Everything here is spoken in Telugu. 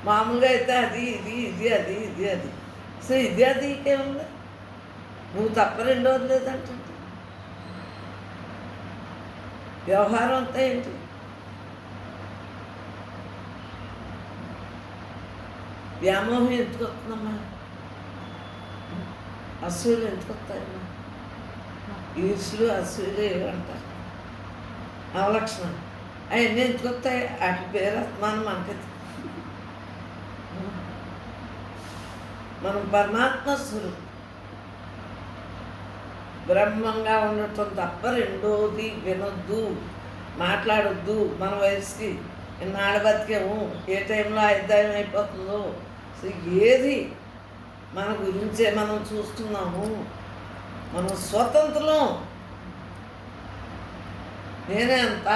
మామూలుగా అయితే అది ఇది ఇది అది ఇది అది. సో ఇది అది ఇంకేముంది? నువ్వు తప్ప రెండోది లేదంటే వ్యవహారం అంతా ఏంటి? వ్యామోహం ఎందుకు వస్తుందమ్మా? అసూయలు ఎందుకు వస్తాయమ్మా? ఈర్షులు అసూయలు ఏమంటారు? అవలక్షణం అవన్నీ ఎందుకు వస్తాయి? వాటి పేరు అత్మానం మనకి. మనం పరమాత్మ స్వరూపం బ్రహ్మంగా ఉండటం తప్ప రెండోది వినొద్దు, మాట్లాడొద్దు. మన వయసుకి ఇన్నాళ్ళు బతికేము, ఏ టైంలో ఆయుర్దాయం అయిపోతుందో ఏది మన గురించే మనం చూస్తున్నాము. మనం స్వతంత్రం. నేనే అంత.